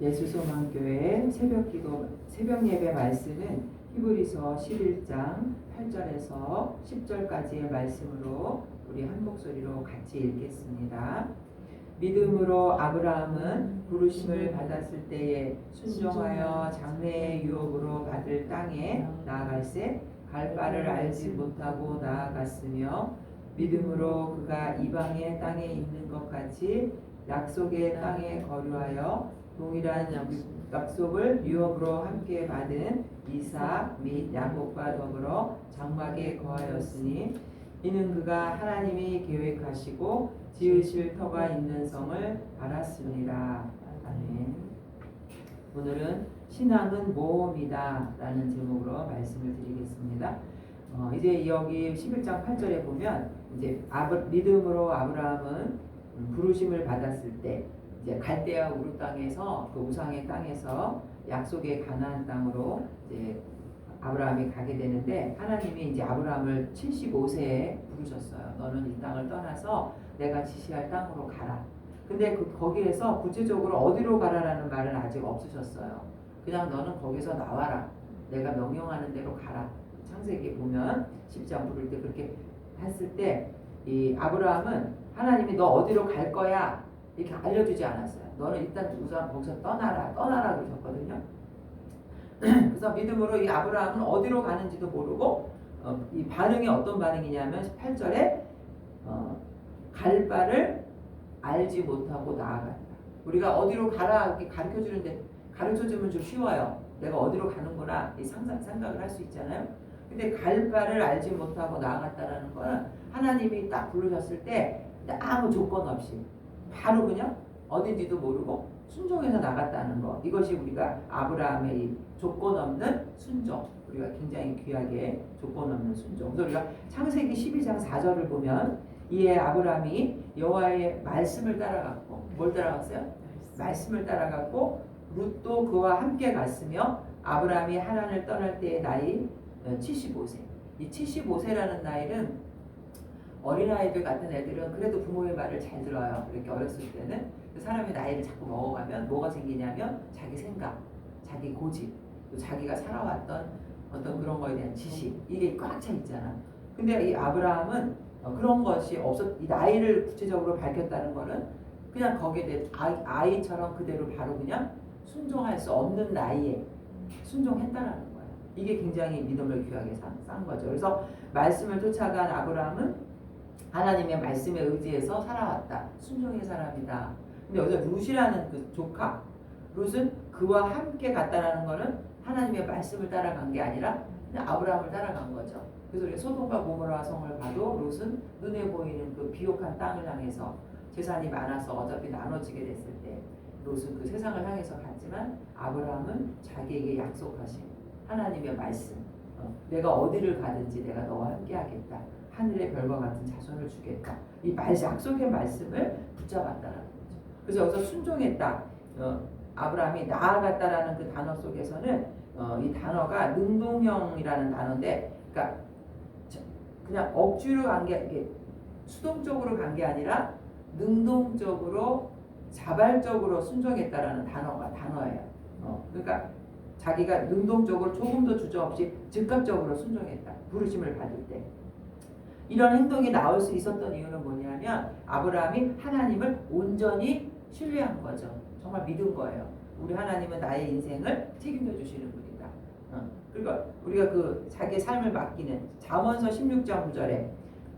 예수소망교회 새벽 예배 말씀은 히브리서 11장 8절에서 10절까지의 말씀으로 우리 한 목소리로 같이 읽겠습니다. 믿음으로 아브라함은 부르심을 받았을 때에 순종하여 장래의 유업으로 받을 땅에 나아갈새 갈 바를 알지 못하고 나아갔으며 믿음으로 그가 이방의 땅에 있는 것 같이 약속의 땅에 거류하여 동일한 약속을 유업으로 함께 받은 이삭 및 야곱과 더불어 장막에 거하였으니 이는 그가 하나님이 계획하시고 지으실 터가 있는 성을 알았습니다. 아멘. 오늘은 신앙은 모험이다 라는 제목으로 말씀을 드리겠습니다. 이제 여기 11장 8절에 보면 이제 믿음으로 아브라함은 부르심을 받았을 때 이제 갈대아 우르 땅에서 그 우상의 땅에서 약속의 가나안 땅으로 이제 아브라함이 가게 되는데 하나님이 이제 아브라함을 75세에 부르셨어요. 너는 이 땅을 떠나서 내가 지시할 땅으로 가라. 근데 거기에서 구체적으로 어디로 가라라는 말은 아직 없으셨어요. 그냥 너는 거기서 나와라. 내가 명령하는 대로 가라. 창세기 보면 10장 부를 때 그렇게 했을 때 이 아브라함은 하나님이 너 어디로 갈 거야 이렇게 알려주지 않았어요. 너는 일단 우선 거기서 떠나라 그러셨거든요. 그래서 믿음으로 이 아브라함은 어디로 가는지도 모르고 이 반응이 어떤 반응이냐면 8절에 갈 바를 알지 못하고 나아간다. 우리가 어디로 가라 이렇게 가르쳐주는데 가르쳐주면 좀 쉬워요. 내가 어디로 가는구나 이 생각을 할 수 있잖아요. 근데 갈 바를 알지 못하고 나아갔다라는 거는 하나님이 딱 부르셨을 때 아무 조건 없이 바로 그냥 어딘지도 모르고 순종해서 나갔다는 거. 이것이 우리가 아브라함의 이 조건 없는 순종. 우리가 굉장히 귀하게 조건 없는 순종. 그래서 우리가 창세기 12장 4절을 보면 이에 아브라함이 여호와의 말씀을 따라갔고 뭘 따라갔어요? 말씀을 따라갔고 룻도 그와 함께 갔으며 아브라함이 하란을 떠날 때의 나이 75세. 이 75세라는 나이는 어린아이들 같은 애들은 그래도 부모의 말을 잘 들어요. 이렇게 어렸을 때는. 사람이 나이를 자꾸 먹어가면 뭐가 생기냐면 자기 생각, 자기 고집, 또 자기가 살아왔던 어떤 그런 거에 대한 지식 이게 꽉 차 있잖아. 근데 이 아브라함은 그런 것이 이 나이를 구체적으로 밝혔다는 거는 그냥 거기에 대해 아이처럼 그대로 바로 그냥 순종할 수 없는 나이에 순종했다라는 거예요. 이게 굉장히 믿음을 귀하게 산 거죠. 그래서 말씀을 쫓아간 아브라함은 하나님의 말씀에 의지해서 살아왔다. 순종의 사람이다. 근데 여기서 룻이라는 그 조카, 룻은 그와 함께 갔다라는 거는 하나님의 말씀을 따라간 게 아니라 그냥 아브라함을 따라간 거죠. 그래서 우리가 소돔과 고모라 성을 봐도 룻은 눈에 보이는 그 비옥한 땅을 향해서 재산이 많아서 어차피 나눠지게 됐을 때 룻은 그 세상을 향해서 갔지만 아브라함은 자기에게 약속하신 하나님의 말씀, 내가 어디를 가든지 내가 너와 함께 하겠다. 하늘의 별과 같은 자손을 주겠다. 이 약속의 말씀을 붙잡았다라는 거죠. 그래서 여기서 순종했다. 아브라함이 나아갔다라는 그 단어 속에서는 이 단어가 능동형이라는 단어인데, 그러니까 그냥 억지로 간 게 수동적으로 간 게 아니라 능동적으로 자발적으로 순종했다라는 단어예요. 그러니까 자기가 능동적으로 조금도 주저없이 즉각적으로 순종했다. 부르심을 받을 때. 이런 행동이 나올 수 있었던 이유는 뭐냐면 아브라함이 하나님을 온전히 신뢰한 거죠. 정말 믿은 거예요. 우리 하나님은 나의 인생을 책임져 주시는 분이다. 그러니까 우리가 그 자기의 삶을 맡기는 잠언서 16장 9절에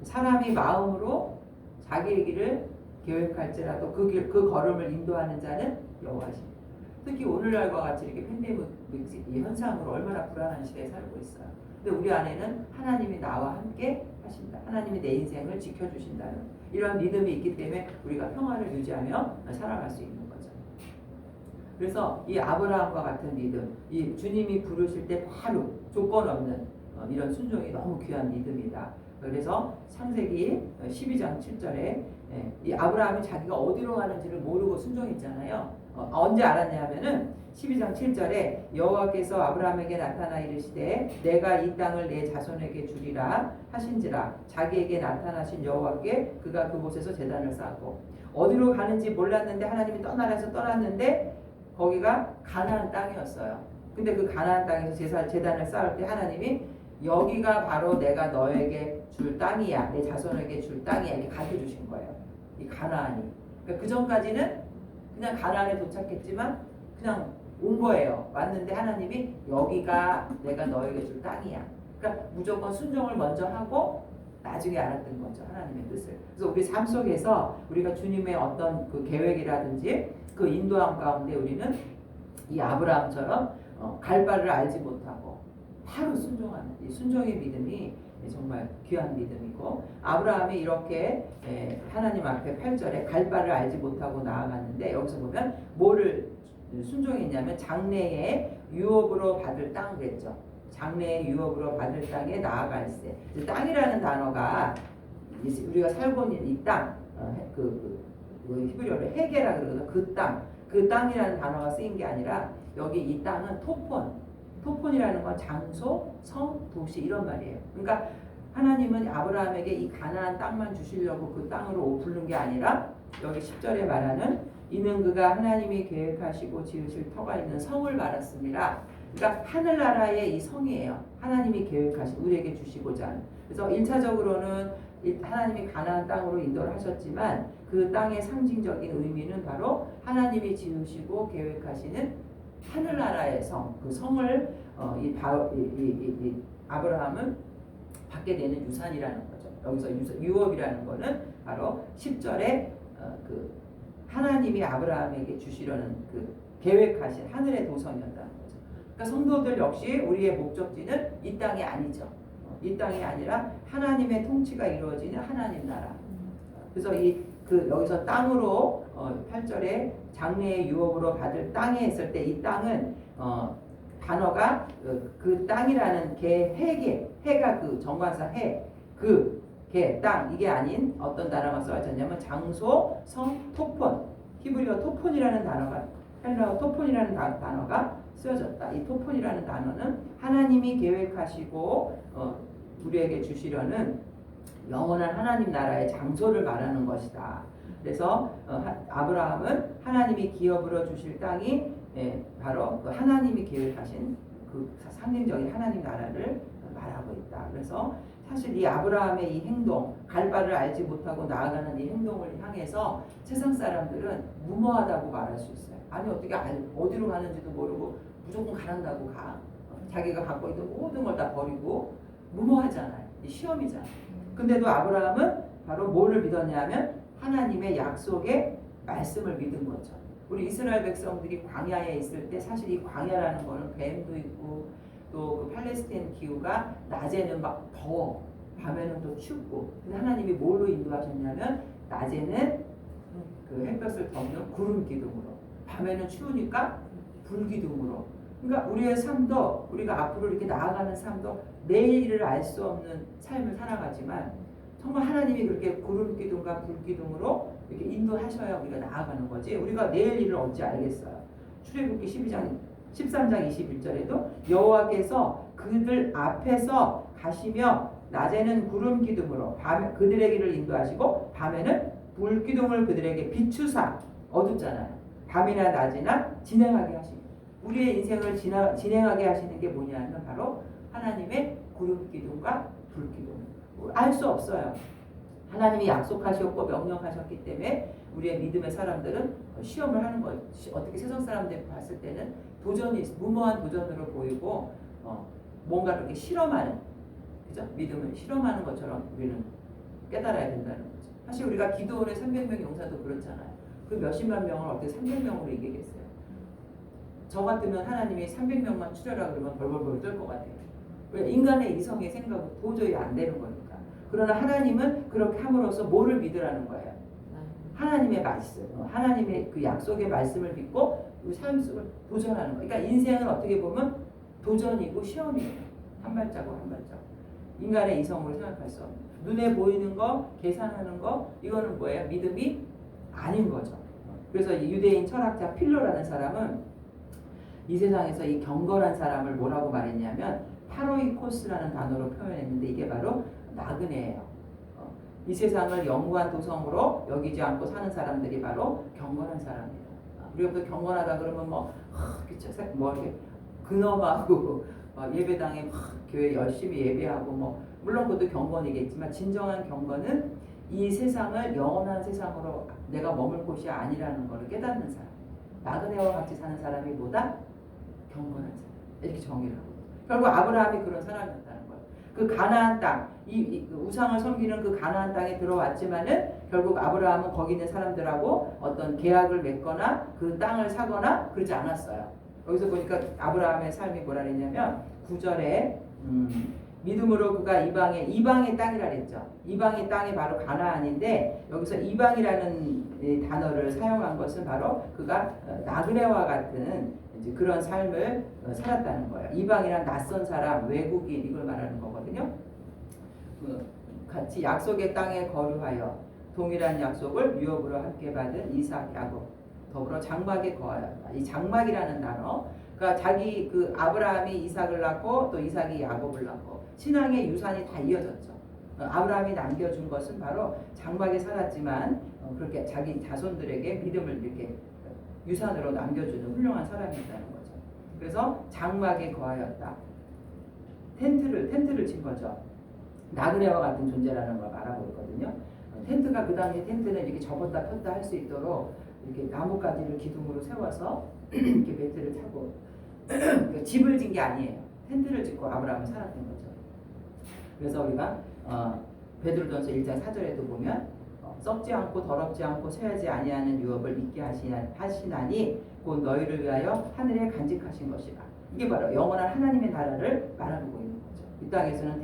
사람이 마음으로 자기의 길을 계획할지라도 그 걸음을 인도하는 자는 여호와시니. 특히 오늘날과 같이 이렇게 팬데믹 현상으로 얼마나 불안한 시대에 살고 있어요. 근데 우리 안에는 하나님이 나와 함께 하신다. 하나님이 내 인생을 지켜주신다는 이러한 믿음이 있기 때문에 우리가 평화를 유지하며 살아갈 수 있는 거죠. 그래서 이 아브라함과 같은 믿음, 이 주님이 부르실 때 바로 조건 없는 이런 순종이 너무 귀한 믿음이다. 그래서 창세기 12장 7절에 이 아브라함이 자기가 어디로 가는지를 모르고 순종했잖아요. 언제 알았냐면은 12장 7절에 여호와께서 아브라함에게 나타나 이르시되 내가 이 땅을 내 자손에게 주리라 하신지라. 자기에게 나타나신 여호와께 그가 그곳에서 제단을 쌓고 어디로 가는지 몰랐는데 하나님이 떠나라 해서 떠났는데 거기가 가나안 땅이었어요. 근데 그 가나안 땅에서 제단을 쌓을 때 하나님이 여기가 바로 내가 너에게 줄 땅이야. 내 자손에게 줄 땅이야. 이렇게 가르쳐 주신 거예요. 이 가나안이. 그러니까 그 전까지는 그냥 가나안에 도착했지만 그냥 온 거예요. 왔는데 하나님이 여기가 내가 너에게 줄 땅이야. 그러니까 무조건 순종을 먼저 하고 나중에 알았던 거죠. 하나님의 뜻을. 그래서 우리 삶 속에서 우리가 주님의 어떤 그 계획이라든지 그 인도함 가운데 우리는 이 아브라함처럼 갈 바를 알지 못하고 바로 순종하는 이 순종의 믿음이 정말 귀한 믿음이고, 아브라함이 이렇게 하나님 앞에 8절에 갈 바를 알지 못하고 나아갔는데, 여기서 보면 뭐를 순종했냐면 장래에 유업으로 받을 땅 그랬죠. 장래의 유업으로 받을 땅에 나아갈세. 땅이라는 단어가 우리가 살고 있는 이 땅, 히브리어로 헤게라 그러거든요. 그 땅이라는 단어가 쓰인 게 아니라 여기 이 땅은 토폰이라는 건 장소, 성, 도시 이런 말이에요. 그러니까 하나님은 아브라함에게 이 가나안 땅만 주시려고 그 땅으로 부른 게 아니라 여기 10절에 말하는 이는 그가 하나님이 계획하시고 지으실 터가 있는 성을 말했습니다. 그러니까 하늘나라의 이 성이에요. 하나님이 계획하신 우리에게 주시고자 하는. 그래서 1차적으로는 하나님이 가나안 땅으로 인도를 하셨지만 그 땅의 상징적인 의미는 바로 하나님이 지으시고 계획하시는 하늘나라의 성, 그 성을 아브라함은 받게 되는 유산이라는 거죠. 여기서 유업이라는 거는 바로 10절에 그 하나님이 아브라함에게 주시려는 그 계획하신 하늘의 도성이었다는 거죠. 그러니까 성도들 역시 우리의 목적지는 이 땅이 아니죠. 이 땅이 아니라 하나님의 통치가 이루어지는 하나님 나라. 그래서 여기서 땅으로 8절에 장래의 유업으로 받을 땅에 했을 때 이 땅은 단어가 그 땅이라는 해가 그 정관사 땅 이게 아닌 어떤 단어가 써졌냐면 장소, 성, 토폰, 히브리어 토폰이라는 단어가 헬라어 토폰이라는 단어가 쓰여졌다. 이 토폰이라는 단어는 하나님이 계획하시고 우리에게 주시려는 영원한 하나님 나라의 장소를 말하는 것이다. 그래서 아브라함은 하나님이 기업으로 주실 땅이 바로 그 하나님이 계획하신 그 상징적인 하나님 나라를 말하고 있다. 그래서 사실 이 아브라함의 이 행동, 갈 바를 알지 못하고 나아가는 이 행동을 향해서 세상 사람들은 무모하다고 말할 수 있어요. 아니 어떻게 어디로 가는지도 모르고 무조건 가란다고 가. 자기가 갖고 있는 모든 걸 다 버리고 무모하잖아요. 이 시험이잖아요. 근데도 아브라함은 바로 뭐를 믿었냐면 하나님의 약속의 말씀을 믿은 거죠. 우리 이스라엘 백성들이 광야에 있을 때 사실 이 광야라는 거는 뱀도 있고 또 그 팔레스타인 기후가 낮에는 막 더워, 밤에는 또 춥고, 근데 하나님이 뭘로 인도하셨냐면 낮에는 그 햇볕을 덮는 구름 기둥으로, 밤에는 추우니까 불 기둥으로. 그러니까 우리의 삶도, 우리가 앞으로 이렇게 나아가는 삶도 내일을 알 수 없는 삶을 살아가지만 정말 하나님이 그렇게 구름 기둥과 불 기둥으로 이렇게 인도하셔야 우리가 나아가는 거지. 우리가 내일 일을 어찌 알겠어요. 출애굽기 13장 21절에도 여호와께서 그들 앞에서 가시며 낮에는 구름 기둥으로 그들의 길을 인도하시고 밤에는 불 기둥을 그들에게 비추사, 어둡잖아요. 밤이나 낮이나 진행하게 하시고, 우리의 인생을 진행하게 하시는 게 뭐냐면 바로 하나님의 구름 기둥과 불 기둥. 알 수 없어요. 하나님이 약속하셨고 명령하셨기 때문에 우리의 믿음의 사람들은 시험을 하는 거예요. 어떻게 세상 사람들이 봤을 때는 무모한 도전으로 보이고 뭔가 이렇게 실험하는, 그죠? 믿음을 실험하는 것처럼 우리는 깨달아야 된다는 거죠. 사실 우리가 기도원의 300명 용사도 그렇잖아요. 그 몇십만 명을 어떻게 300명으로 이기겠어요? 저 같으면 하나님이 300명만 추려라 그러면 벌벌벌 떨 것 같아요. 왜? 인간의 이성의 생각은 도저히 안 되는 거니까. 그러나 하나님은 그렇게 함으로써 뭐를 믿으라는 거예요? 하나님의 말씀, 하나님의 그 약속의 말씀을 믿고 우리 삶 속을 도전하는 거예요. 그러니까 인생은 어떻게 보면 도전이고 시험이에요. 한 발자국 한 발자국. 인간의 이성으로 생각할 수 없는. 눈에 보이는 거, 계산하는 거, 이거는 뭐예요? 믿음이 아닌 거죠. 그래서 유대인 철학자 필로라는 사람은 이 세상에서 이 경건한 사람을 뭐라고 말했냐면 파로이코스라는 단어로 표현했는데 이게 바로 나그네예요. 이 세상을 영구한 도성으로 여기지 않고 사는 사람들이 바로 경건한 사람이에요. 우리가 또 경건하다 그러면 뭐 이렇게 근엄하고 예배당에 막 교회 열심히 예배하고 물론 그것도 경건이겠지만 진정한 경건은 이 세상을 영원한 세상으로 내가 머물 곳이 아니라는 것을 깨닫는 사람. 나그네와 같이 사는 사람이 보다 경건한 사람. 이렇게 정의를 하고 결국 아브라함이 그런 사람이었다는 거예요. 그 가나안 땅, 그 우상을 섬기는 그 가나안 땅에 들어왔지만은 결국 아브라함은 거기 있는 사람들하고 어떤 계약을 맺거나 그 땅을 사거나 그러지 않았어요. 여기서 보니까 아브라함의 삶이 뭐라 그랬냐면 9절에 믿음으로 그가 이방의 땅이라 그랬죠. 이방의 땅이 바로 가나안인데 여기서 이방이라는 단어를 사용한 것은 바로 그가 나그네와 같은 이제 그런 삶을 살았다는 거예요. 이방이란 낯선 사람, 외국인 이걸 말하는 거거든요. 같이 약속의 땅에 거류하여 동일한 약속을 유업으로 함께 받은 이삭, 야곱 더불어 장막에 거하였다. 이 장막이라는 단어, 그러니까 자기 그 아브라함이 이삭을 낳고 또 이삭이 야곱을 낳고 신앙의 유산이 다 이어졌죠. 아브라함이 남겨준 것은 바로 장막에 살았지만 그렇게 자기 자손들에게 믿음을 이렇게 유산으로 남겨주는 훌륭한 사람이었다는 거죠. 그래서 장막에 거하였다. 텐트를 친 거죠. 나그네와 같은 존재라는 걸 말하고 있거든요. 텐트가 그 당시 텐트는 이렇게 접었다 폈다 할 수 있도록 이렇게 나뭇가지를 기둥으로 세워서 이렇게 매트를 타고 집을 진 게 아니에요. 텐트를 짓고 아브라함은 살았던 거죠. 그래서 우리가 베드로전서 1장 4절에도 보면 썩지 않고 더럽지 않고 쇠하지 아니하는 유업을 잊게 하시나니 곧 너희를 위하여 하늘에 간직하신 것이라. 이게 바로 영원한 하나님의 나라를 말하고 있는 거죠. 이 땅에서는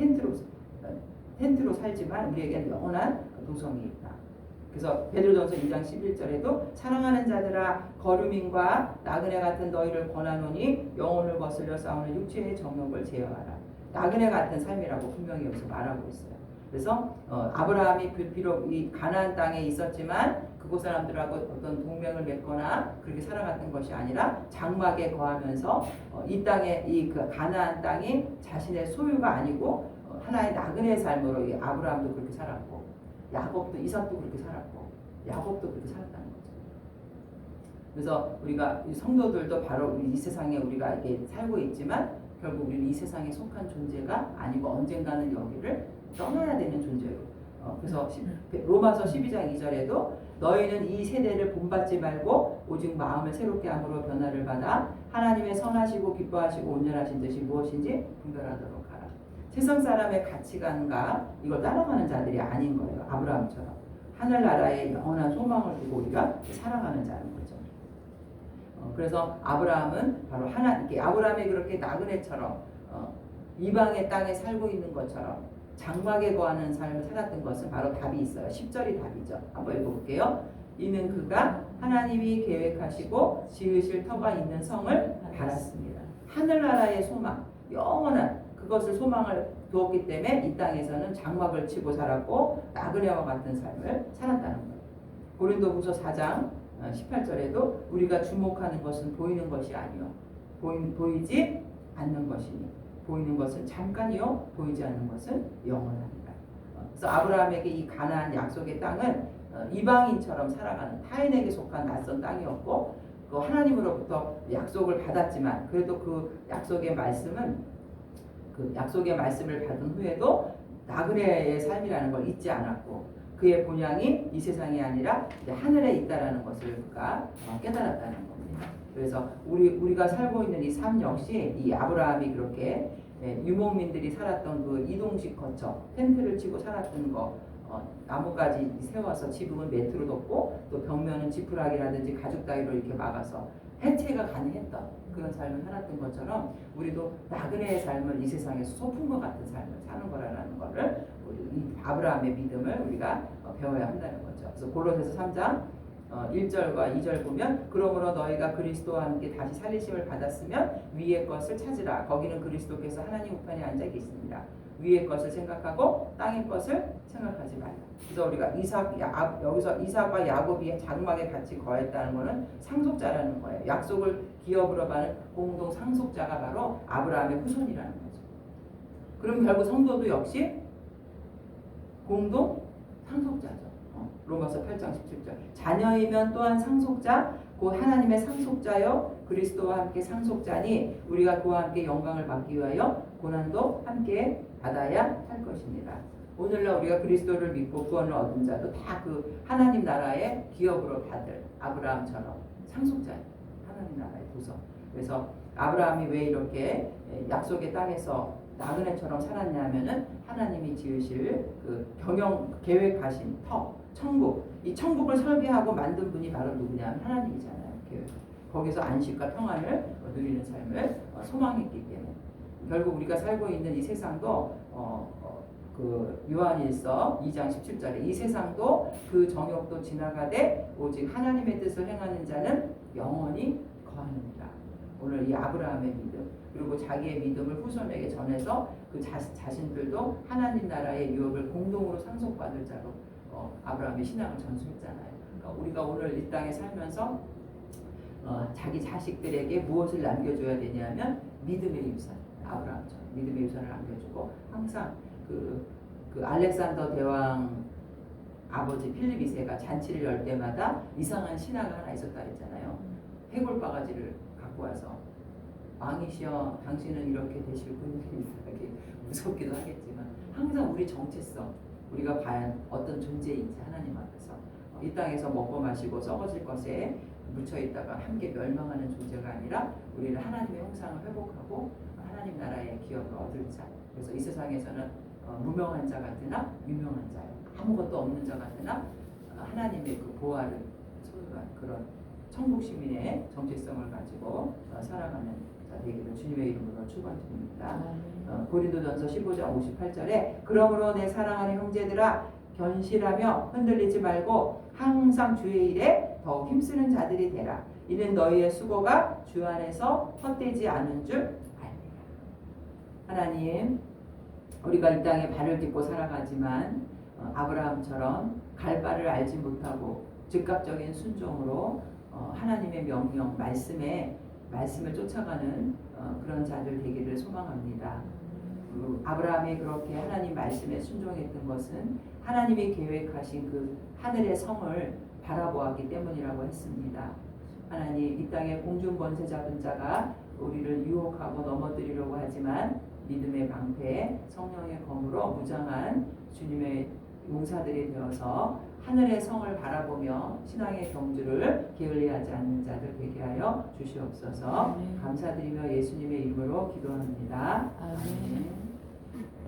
텐트로 살지만 우리에게는 영원한 도성이 있다. 그래서 베드로전서 2장 11절에도 사랑하는 자들아 거류민과 나그네 같은 너희를 권하노니 영혼을 거슬려 싸우는 육체의 정욕을 제어하라. 나그네 같은 삶이라고 분명히 여기서 말하고 있어요. 그래서 아브라함이 비록 이 가나안 땅에 있었지만 그곳 사람들하고 어떤 동맹을 맺거나 그렇게 살아갔던 것이 아니라 장막에 거하면서 이 땅에 그 가나안 땅이 자신의 소유가 아니고 하나의 나그네의 삶으로 이 아브라함도 그렇게 살았고 야곱도 이삭도 그렇게 살았고 야곱도 그렇게 살았다는 거죠. 그래서 우리가 성도들도 바로 이 세상에 우리가 이렇게 살고 있지만 결국 우리는 이 세상에 속한 존재가 아니고 언젠가는 여기를 떠나야 되는 존재로. 그래서 로마서 12장 2절에도 너희는 이 세대를 본받지 말고 오직 마음을 새롭게 함으로 변화를 받아 하나님의 선하시고 기뻐하시고 온전하신 뜻이 무엇인지 분별하도록 하라. 세상 사람의 가치관과 이걸 따라가는 자들이 아닌 거예요. 아브라함처럼 하늘나라에 영원한 소망을 두고 우리가 살아가는 자는 거죠. 그래서 아브라함은 바로 아브라함이 그렇게 나그네처럼 이방의 땅에 살고 있는 것처럼 장막에 거하는 삶을 살았던 것은 바로 답이 있어요. 10절이 답이죠. 한번 읽어볼게요. 이는 그가 하나님이 계획하시고 지으실 터가 있는 성을 바랐습니다. 하늘나라의 소망, 영원한 그것을 소망을 두었기 때문에 이 땅에서는 장막을 치고 살았고 나그네와 같은 삶을 살았다는 거예요. 고린도후서 4장 18절에도 우리가 주목하는 것은 보이는 것이 아니요 보이지 않는 것이니 보이는 것은 잠깐이요 보이지 않는 것은 영원합니다. 그래서 아브라함에게 이 가나안 약속의 땅은 이방인처럼 살아가는 타인에게 속한 낯선 땅이었고 그 하나님으로부터 약속을 받았지만 그래도 그 약속의 말씀을 받은 후에도 나그네의 삶이라는 걸 잊지 않았고 그의 본향이 이 세상이 아니라 이제 하늘에 있다라는 것을 그가 깨달았다는 겁니다. 그래서 우리가 살고 있는 이 삶 역시 이 아브라함이 그렇게 유목민들이 살았던 그 이동식 거처 텐트를 치고 살았던 거 나무까지 세워서 지붕은 매트로 덮고 또 벽면은 지푸라기라든지 가죽 따위로 이렇게 막아서 해체가 가능했던 그런 삶을 살았던 것처럼 우리도 나그네의 삶을 이 세상에서 소풍과 같은 삶을 사는 거라는 것을 이 아브라함의 믿음을 우리가 배워야 한다는 거죠. 그래서 골로새서 3장 1절과 2절 보면 그러므로 너희가 그리스도와 함께 다시 살리심을 받았으면 위의 것을 찾으라. 거기는 그리스도께서 하나님 우편에 앉아 계십니다. 위의 것을 생각하고 땅의 것을 생각하지 말라. 그래서 우리가 여기서 이삭과 야곱이 장막에 같이 거했다는 것은 상속자라는 거예요. 약속을 기업으로 받는 공동 상속자가 바로 아브라함의 후손이라는 거죠. 그럼 결국 성도도 역시 공동 상속자죠. 로마서 8장 17절 자녀이면 또한 상속자 곧 하나님의 상속자요 그리스도와 함께 상속자니 우리가 그와 함께 영광을 받기 위하여 고난도 함께 받아야 할 것입니다. 오늘날 우리가 그리스도를 믿고 구원을 얻은 자도 다 그 하나님 나라의 기업으로 받을 아브라함처럼 상속자예요. 하나님 나라의 도서. 그래서 아브라함이 왜 이렇게 약속의 땅에서 나그네처럼 살았냐면은 하나님이 지으실 그 계획하신 천국, 이 천국을 설계하고 만든 분이 바로 누구냐면 하나님이잖아요. 거기서 안식과 평안을 누리는 삶을 소망했기 때문에 결국 우리가 살고 있는 이 세상도 그 요한일서 2장 17절에 이 세상도 그 정욕도 지나가되 오직 하나님의 뜻을 행하는 자는 영원히 거하느니라. 오늘 이 아브라함의 믿음 그리고 자기의 믿음을 후손에게 전해서 그 자신들도 하나님 나라의 유업을 공동으로 상속받을 자로 아브라함의 신앙을 전수했잖아요. 그러니까 우리가 오늘 이 땅에 살면서 자기 자식들에게 무엇을 남겨줘야 되냐면 믿음의 유산, 아브라함처럼 믿음의 유산을 남겨주고 항상 그 알렉산더 대왕 아버지 필립 2세가 잔치를 열 때마다 이상한 신하가 하나 있었다 했잖아요. 해골 바가지를 갖고 와서 왕이시여 당신은 이렇게 되실 분이라게 무섭기도 하겠지만 항상 우리 정체성 우리가 과연 어떤 존재인지 하나님 앞에서 이 땅에서 먹고 마시고 썩어질 것에 묻혀있다가 함께 멸망하는 존재가 아니라 우리는 하나님의 형상을 회복하고 하나님 나라의 기업을 얻을 자. 그래서 이 세상에서는 무명한 자 같으나 유명한 자요. 아무것도 없는 자 같으나 하나님의 그 보화를 소유한 그런 천국 시민의 정체성을 가지고 살아가는 자 되기를 주님의 이름으로 축원드립니다. 고린도전서 15장 58절에 그러므로 내 사랑하는 형제들아 견실하며 흔들리지 말고 항상 주의 일에 더 힘쓰는 자들이 되라. 이는 너희의 수고가 주 안에서 헛되지 않은 줄 알리라. 하나님 우리가 이 땅에 발을 딛고 살아가지만 아브라함처럼 갈 바를 알지 못하고 즉각적인 순종으로 하나님의 명령 말씀을 쫓아가는 그런 자들 되기를 소망합니다. 아브라함이 그렇게 하나님 말씀에 순종했던 것은 하나님이 계획하신 그 하늘의 성을 바라보았기 때문이라고 했습니다. 하나님 이 땅에 공중 권세 잡은 자가 우리를 유혹하고 넘어뜨리려고 하지만 믿음의 방패에 성령의 검으로 무장한 주님의 용사들이 되어서 하늘의 성을 바라보며 신앙의 경주를 게을리하지 않는 자들 되게 하여 주시옵소서. 감사드리며 예수님의 이름으로 기도합니다. 아멘.